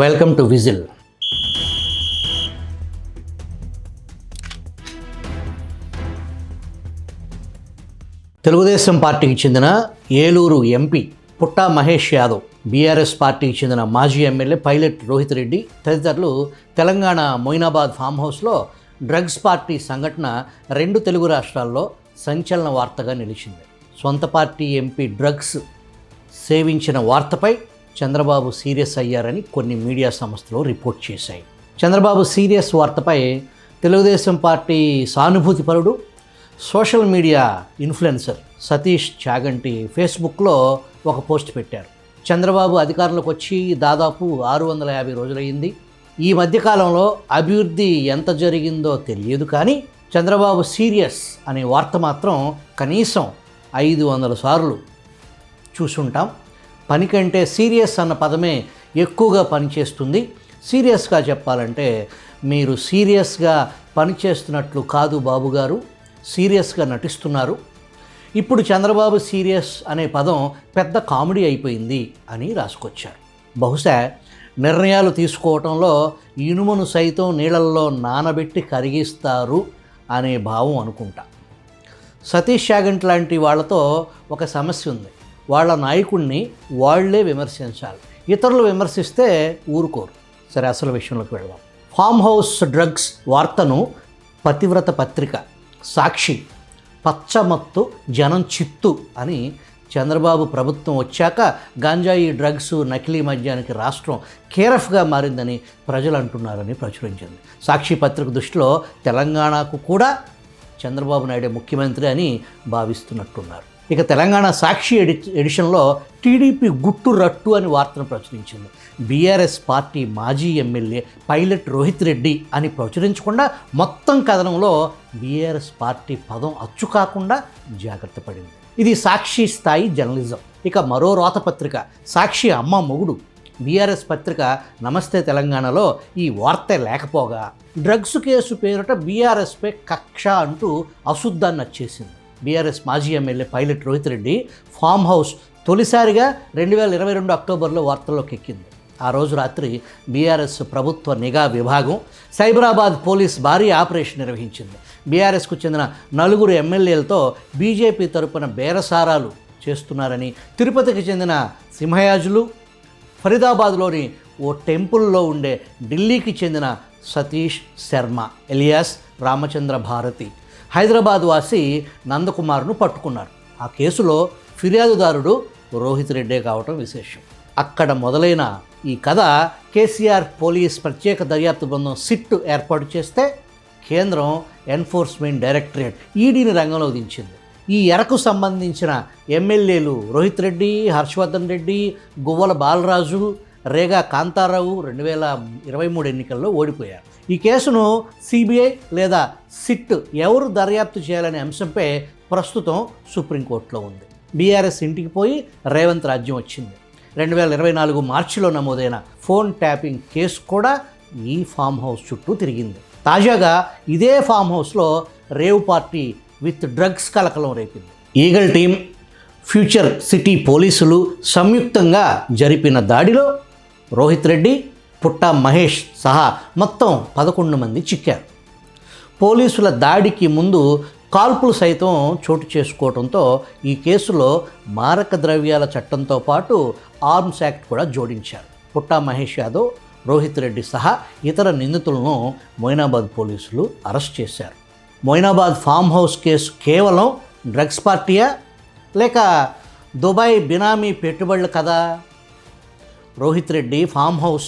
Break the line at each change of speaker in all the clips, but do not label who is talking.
Welcome to whistle. Telugu Desam పార్టీకి చెందిన Eluru MP పుట్టా Mahesh Yadav, BRS పార్టీకి చెందిన మాజీ ఎమ్మెల్యే పైలట్ రోహిత్ రెడ్డి తదితరులు తెలంగాణ మొయినాబాద్ ఫామ్ హౌస్లో డ్రగ్స్ పార్టీ సంఘటన రెండు తెలుగు రాష్ట్రాల్లో సంచలన వార్తగా నిలిచింది. సొంత పార్టీ ఎంపీ డ్రగ్స్ సేవించిన వార్తపై చంద్రబాబు సీరియస్ అయ్యారని కొన్ని మీడియా సంస్థలు రిపోర్ట్ చేశాయి. చంద్రబాబు సీరియస్ వార్తపై తెలుగుదేశం పార్టీ సానుభూతిపరుడు, social media influencer Satish Chaganti ఫేస్బుక్లో ఒక పోస్ట్ పెట్టారు. చంద్రబాబు అధికారంలోకి వచ్చి దాదాపు 650 రోజులయ్యింది. ఈ మధ్యకాలంలో అభివృద్ధి ఎంత జరిగిందో తెలియదు, కానీ చంద్రబాబు సీరియస్ అనే వార్త మాత్రం కనీసం 500 సార్లు చూసుంటాం. పని కంటే సీరియస్ అన్న పదమే ఎక్కువగా పనిచేస్తుంది. సీరియస్గా చెప్పాలంటే మీరు సీరియస్గా పనిచేస్తున్నట్లు కాదు బాబు గారు, సీరియస్గా నటిస్తున్నారు. ఇప్పుడు చంద్రబాబు సీరియస్ అనే పదం పెద్ద కామెడీ అయిపోయింది అని రాసుకొచ్చారు. బహుశా నిర్ణయాలు తీసుకోవటంలో ఇనుమును సైతం నీళ్ళల్లో నానబెట్టి కరిగిస్తారు అనే భావం అనుకుంటా. సతీష్ చాగంటి లాంటి వాళ్ళతో ఒక సమస్య ఉంది. వాళ్ళ నాయకుడిని వాళ్లే విమర్శించాలి, ఇతరులు విమర్శిస్తే ఊరుకోరు. సరే, అసలు విషయంలోకి వెళ్దాం. ఫామ్ హౌస్ డ్రగ్స్ వార్తను పతివ్రత పత్రిక, సాక్షి పచ్చమత్తు జనం చిత్తు అని చంద్రబాబు ప్రభుత్వం వచ్చాక గాంజాయి డ్రగ్స్ నకిలీ మద్యానికి రాష్ట్రం కేరఫ్గా మారిందని ప్రజలు అంటున్నారని ప్రచురించింది. సాక్షి పత్రిక దృష్టిలో తెలంగాణకు కూడా చంద్రబాబు నాయుడే ముఖ్యమంత్రి అని భావిస్తున్నట్టున్నారు. ఇక తెలంగాణ సాక్షి ఎడిషన్లో టీడీపీ గుట్టు రట్టు అని వార్తను ప్రచురించింది. బీఆర్ఎస్ పార్టీ మాజీ ఎమ్మెల్యే పైలట్ రోహిత్ రెడ్డి అని ప్రచురించకుండా మొత్తం కథనంలో బీఆర్ఎస్ పార్టీ పదం అచ్చు కాకుండా జాగ్రత్త పడింది. ఇది సాక్షి స్థాయి జర్నలిజం. ఇక మరో రోతపత్రిక సాక్షి అమ్మ మొగుడు బీఆర్ఎస్ పత్రిక నమస్తే తెలంగాణలో ఈ వార్త లేకపోగా డ్రగ్స్ కేసు పేరుట బీఆర్ఎస్పై కక్ష అంటూ అశుద్ధాన్ని వచ్చేసింది. బీఆర్ఎస్ మాజీ MLA pilot Rohit Reddy farm house తొలిసారిగా 2022 అక్టోబర్లో వార్తల్లోకి ఎక్కింది. ఆ రోజు రాత్రి బీఆర్ఎస్ ప్రభుత్వ నిఘా విభాగం సైబరాబాద్ పోలీస్ భారీ ఆపరేషన్ నిర్వహించింది. బీఆర్ఎస్కు చెందిన 4 ఎమ్మెల్యేలతో బీజేపీ తరపున బేరసారాలు చేస్తున్నారని, తిరుపతికి చెందిన సింహయాజులు, ఫరీదాబాద్లోని ఓ టెంపుల్లో ఉండే ఢిల్లీకి చెందిన సతీష్ శర్మ ఎలియాస్ రామచంద్ర భారతి, హైదరాబాద్ వాసి నందకుమార్ను పట్టుకున్నారు. ఆ కేసులో ఫిర్యాదుదారుడు రోహిత్ రెడ్డే కావటం విశేషం. అక్కడ మొదలైన ఈ కథ కేసీఆర్ పోలీస్ ప్రత్యేక దర్యాప్తు బృందం సిట్ ఏర్పాటు చేస్తే కేంద్రం ఎన్ఫోర్స్మెంట్ డైరెక్టరేట్ ఈడీని రంగంలోకి దించింది. ఈ ఎరకు సంబంధించిన ఎమ్మెల్యేలు రోహిత్ రెడ్డి, హర్షవర్ధన్ రెడ్డి, గువ్వల బాలరాజు, రేగా కాంతారావు 2023 ఎన్నికల్లో ఓడిపోయారు. ఈ కేసును సిబిఐ లేదా సిట్ ఎవరు దర్యాప్తు చేయాలనే అంశంపై ప్రస్తుతం సుప్రీంకోర్టులో ఉంది. బీఆర్ఎస్ ఇంటికి పోయి రేవంత్ రాజ్యం వచ్చింది. 2024 మార్చిలో నమోదైన ఫోన్ ట్యాపింగ్ కేసు కూడా ఈ ఫామ్ హౌస్ చుట్టూ తిరిగింది. తాజాగా ఇదే ఫామ్ హౌస్లో రేవ్ పార్టీ విత్ డ్రగ్స్ కలకలం రేపింది. ఈగల్ టీం, ఫ్యూచర్ సిటీ పోలీసులు సంయుక్తంగా జరిపిన దాడిలో రోహిత్ రెడ్డి, పుట్టా మహేష్ సహా మొత్తం 11 మంది చిక్కారు. పోలీసుల దాడికి ముందు కాల్పులు సైతం చోటు చేసుకోవడంతో ఈ కేసులో మారక ద్రవ్యాల చట్టంతో పాటు ఆర్మ్స్ యాక్ట్ కూడా జోడించారు. పుట్టా మహేష్ యాదవ్, రోహిత్ రెడ్డి సహా ఇతర నిందితులను మొయినాబాద్ పోలీసులు అరెస్ట్ చేశారు. మొయినాబాద్ ఫామ్ హౌస్ కేసు కేవలం డ్రగ్స్ పార్టీయా లేక దుబాయ్ బినామీ పెట్టుబడుల కదా? Rohit Reddy farm house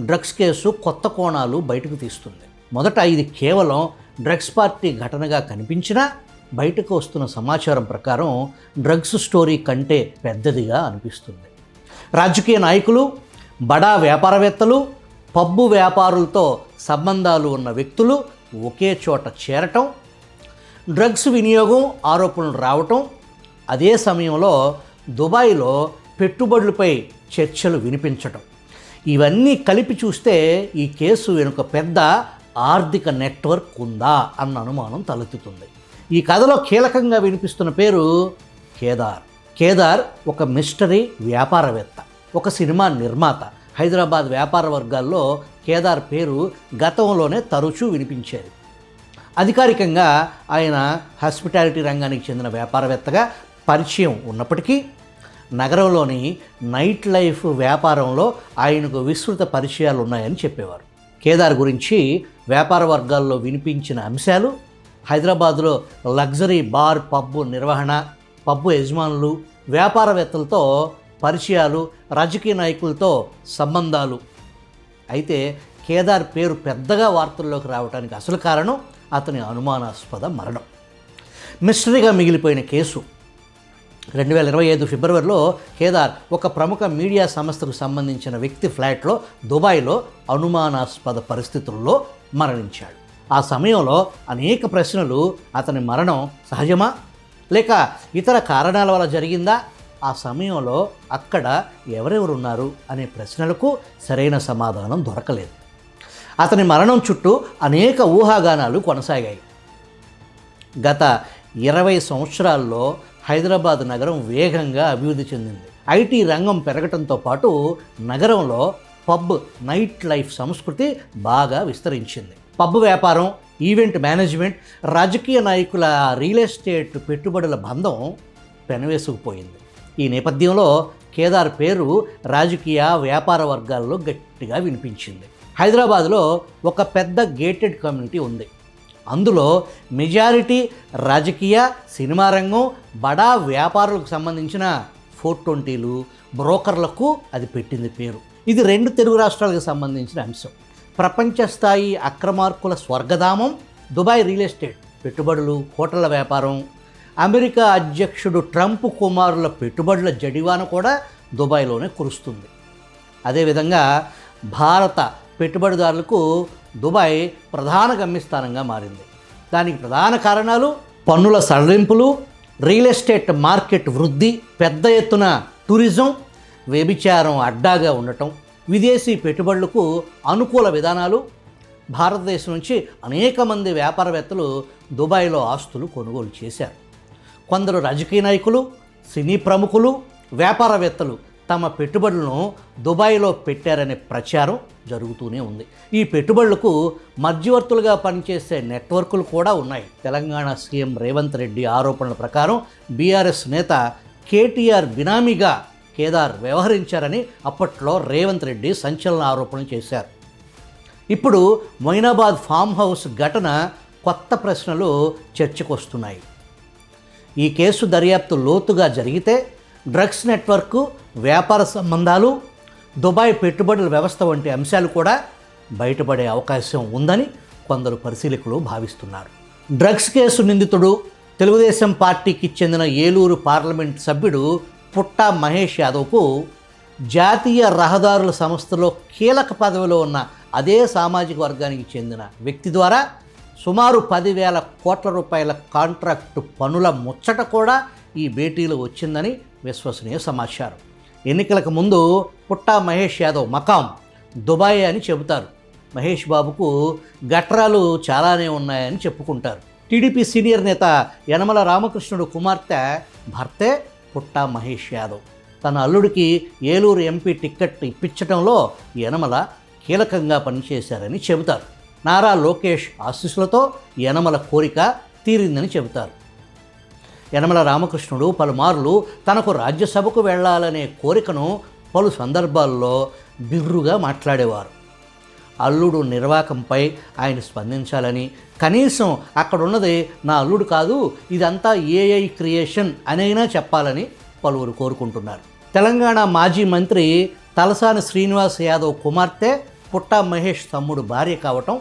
drugs case కొత్త కోణాలు బయటకు తీస్తుంది. మొదట ఇది కేవలం డ్రగ్స్ పార్టీ ఘటనగా కనిపించినా బయటకు వస్తున్న సమాచారం ప్రకారం డ్రగ్స్ స్టోరీ కంటే పెద్దదిగా అనిపిస్తుంది. రాజకీయ నాయకులు, బడా వ్యాపారవేత్తలు, పబ్బు వ్యాపారులతో సంబంధాలు ఉన్న వ్యక్తులు ఒకే చోట చేరటం, డ్రగ్స్ వినియోగం ఆరోపణలు రావటం, అదే సమయంలో దుబాయ్లో పెట్టుబడులపై చర్చలు వినిపించటం, ఇవన్నీ కలిపి చూస్తే ఈ కేసు వెనుక పెద్ద ఆర్థిక నెట్వర్క్ ఉందా అన్న అనుమానం తలెత్తుతుంది. ఈ కథలో కీలకంగా వినిపిస్తున్న పేరు కేదార్. కేదార్ ఒక మిస్టరీ వ్యాపారవేత్త, ఒక సినిమా నిర్మాత, హైదరాబాద్ వ్యాపార వర్గాల్లో కేదార్ పేరు గతంలోనే తరచూ వినిపించేది. అధికారికంగా ఆయన హాస్పిటాలిటీ రంగానికి చెందిన వ్యాపారవేత్తగా పరిచయం ఉన్నప్పటికీ నగరంలోని నైట్ లైఫ్ వ్యాపారంలో ఆయనకు విస్తృత పరిచయాలు ఉన్నాయని చెప్పేవారు. కేదార్ గురించి వ్యాపార వర్గాల్లో వినిపించిన అంశాలు హైదరాబాదులో లగ్జరీ బార్ పబ్బు నిర్వహణ, పబ్బు యజమానులు, వ్యాపారవేత్తలతో పరిచయాలు, రాజకీయ నాయకులతో సంబంధాలు. అయితే కేదార్ పేరు పెద్దగా వార్తల్లోకి రావడానికి అసలు కారణం అతని అనుమానాస్పద మరణం. మిస్టరీగా మిగిలిపోయిన కేసు 2025 ఫిబ్రవరిలో కేదార్ ఒక ప్రముఖ మీడియా సంస్థకు సంబంధించిన వ్యక్తి ఫ్లాట్లో దుబాయ్లో అనుమానాస్పద పరిస్థితుల్లో మరణించాడు. ఆ సమయంలో అనేక ప్రశ్నలు, అతని మరణం సహజమా లేక ఇతర కారణాల వల్ల జరిగిందా, ఆ సమయంలో అక్కడ ఎవరెవరున్నారు అనే ప్రశ్నలకు సరైన సమాధానం దొరకలేదు. అతని మరణం చుట్టూ అనేక ఊహాగానాలు కొనసాగాయి. గత 20 సంవత్సరాల్లో హైదరాబాద్ నగరం వేగంగా అభివృద్ధి చెందింది. ఐటీ రంగం పెరగడంతో పాటు నగరంలో పబ్, నైట్ లైఫ్ సంస్కృతి బాగా విస్తరించింది. పబ్ వ్యాపారం, ఈవెంట్ మేనేజ్మెంట్, రాజకీయ నాయకుల రియల్ ఎస్టేట్ పెట్టుబడుల బంధం పెనవేసుకుపోయింది. ఈ నేపథ్యంలో కేదార్ పేరు రాజకీయ, వ్యాపార వర్గాల్లో గట్టిగా వినిపించింది. హైదరాబాద్లో ఒక పెద్ద గేటెడ్ కమ్యూనిటీ ఉంది. అందులో మెజారిటీ రాజకీయ, సినిమా రంగం, బడా వ్యాపారులకు సంబంధించిన 420లు, బ్రోకర్లకు అది పెట్టింది పేరు. ఇది 2 తెలుగు రాష్ట్రాలకు సంబంధించిన అంశం. ప్రపంచ స్థాయి అక్రమార్కుల స్వర్గధామం దుబాయ్ రియల్ ఎస్టేట్ పెట్టుబడులు, హోటళ్ల వ్యాపారం, అమెరికా అధ్యక్షుడు ట్రంప్ కుమారుల పెట్టుబడుల జడివాన కూడా దుబాయ్లోనే కురుస్తుంది. అదేవిధంగా భారత పెట్టుబడిదారులకు దుబాయ్ ప్రధాన గమ్యస్థానంగా మారింది. దానికి ప్రధాన కారణాలు పన్నుల సడలింపులు, రియల్ ఎస్టేట్ మార్కెట్ వృద్ధి, పెద్ద ఎత్తున టూరిజం, వ్యభిచారం అడ్డాగా ఉండటం, విదేశీ పెట్టుబడులకు అనుకూల విధానాలు. భారతదేశం నుంచి అనేక మంది వ్యాపారవేత్తలు దుబాయ్లో ఆస్తులు కొనుగోలు చేశారు. కొందరు రాజకీయ నాయకులు, సినీ ప్రముఖులు, వ్యాపారవేత్తలు తమ పెట్టుబడులను దుబాయ్లో పెట్టారనే ప్రచారం జరుగుతూనే ఉంది. ఈ పెట్టుబడులకు మధ్యవర్తులుగా పనిచేసే నెట్వర్కులు కూడా ఉన్నాయి. తెలంగాణ సీఎం రేవంత్ రెడ్డి ఆరోపణల ప్రకారం బీఆర్ఎస్ నేత కేటీఆర్ బినామీగా కేదార్ వ్యవహరించారని అప్పట్లో రేవంత్ రెడ్డి సంచలన ఆరోపణలు చేశారు. ఇప్పుడు మొయినాబాద్ ఫామ్ హౌస్ ఘటన కొత్త ప్రశ్నలు చర్చకొస్తున్నాయి. ఈ కేసు దర్యాప్తు లోతుగా జరిగితే డ్రగ్స్ నెట్వర్క్, వ్యాపార సంబంధాలు, దుబాయ్ పెట్టుబడుల వ్యవస్థ వంటి అంశాలు కూడా బయటపడే అవకాశం ఉందని కొందరు పరిశీలకులు భావిస్తున్నారు. డ్రగ్స్ కేసు నిందితుడు, తెలుగుదేశం పార్టీకి చెందిన ఏలూరు పార్లమెంట్ సభ్యుడు పుట్టా మహేష్ యాదవ్కు జాతీయ రహదారుల సంస్థలో కీలక పదవిలో ఉన్న అదే సామాజిక వర్గానికి చెందిన వ్యక్తి ద్వారా సుమారు 10,000 కోట్ల రూపాయల కాంట్రాక్టు పనుల ముచ్చట కూడా ఈ భేటీలో వచ్చిందని విశ్వసనీయ సమాచారం. ఎన్నికలకు ముందు పుట్టా మహేష్ యాదవ్ మకాం దుబాయ్ అని చెబుతారు. మహేష్ బాబుకు గట్రాలు చాలానే ఉన్నాయని చెప్పుకుంటారు. టీడీపీ సీనియర్ నేత యనమల రామకృష్ణుడు కుమార్తె భర్తే పుట్టా మహేష్ యాదవ్. తన అల్లుడికి ఏలూరు ఎంపీ టిక్కెట్ ఇప్పించడంలో యనమల కీలకంగా పనిచేశారని చెబుతారు. నారా లోకేష్ ఆశీస్సులతో యనమల కోరిక తీరిందని చెబుతారు. యనమల రామకృష్ణుడు పలుమార్లు తనకు రాజ్యసభకు వెళ్ళాలనే కోరికను పలు సందర్భాల్లో బిర్రుగా మాట్లాడేవారు. అల్లుడు నిర్వాకంపై ఆయన స్పందించాలని, కనీసం అక్కడున్నది నా అల్లుడు కాదు, ఇదంతా ఏఐ క్రియేషన్ అనైనా చెప్పాలని పలువురు కోరుకుంటున్నారు. తెలంగాణ మాజీ మంత్రి తలసాని శ్రీనివాస్ యాదవ్ కుమార్తె పుట్టా మహేష్ తమ్ముడు భార్య కావటం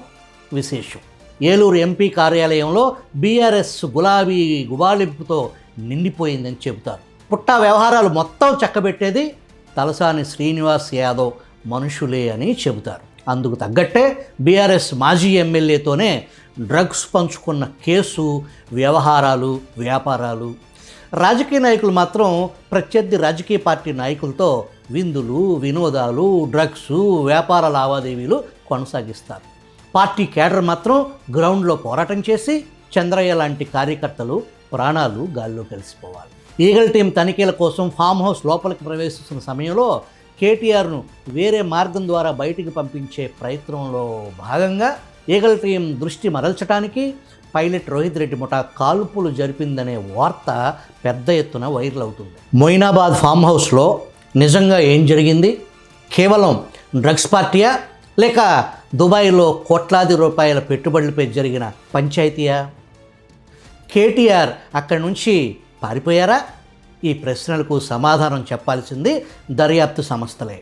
విశేషం. ఏలూరు ఎంపీ కార్యాలయంలో బీఆర్ఎస్ గులాబీ గుబాళింపుతో నిండిపోయిందని చెబుతారు. పుట్టా వ్యవహారాలు మొత్తం చక్కబెట్టేది తలసాని శ్రీనివాస్ యాదవ్ మనుషులే అని చెబుతారు. అందుకు తగ్గట్టే బీఆర్ఎస్ మాజీ ఎమ్మెల్యేతోనే డ్రగ్స్ పంచుకున్న కేసు, వ్యవహారాలు, వ్యాపారాలు. రాజకీయ నాయకులు మాత్రం ప్రత్యర్థి రాజకీయ పార్టీ నాయకులతో విందులు, వినోదాలు, డ్రగ్స్, వ్యాపార లావాదేవీలు కొనసాగిస్తారు. పార్టీ కేడర్ మాత్రం గ్రౌండ్లో పోరాటం చేసి చంద్రయ్య లాంటి కార్యకర్తలు ప్రాణాలు గాల్లో కలిసిపోవాలి. ఈగల్ టీం తనిఖీల కోసం ఫామ్ హౌస్ లోపలికి ప్రవేశిస్తున్న సమయంలో కేటీఆర్ను వేరే మార్గం ద్వారా బయటికి పంపించే ప్రయత్నంలో భాగంగా ఈగల్ టీం దృష్టి మరల్చడానికి పైలట్ రోహిత్ రెడ్డి ముఠా కాల్పులు జరిపిందనే వార్త పెద్ద ఎత్తున వైరల్ అవుతుంది. మొయినాబాద్ ఫామ్ హౌస్లో నిజంగా ఏం జరిగింది? కేవలం డ్రగ్స్ పార్టీయా లేక దుబాయ్లో కోట్లాది రూపాయల పెట్టుబడులపై జరిగిన పంచాయతీయా? కేటీఆర్ అక్కడి నుంచి పారిపోయారా? ఈ ప్రశ్నలకు సమాధానం చెప్పాల్సింది దర్యాప్తు సంస్థలే.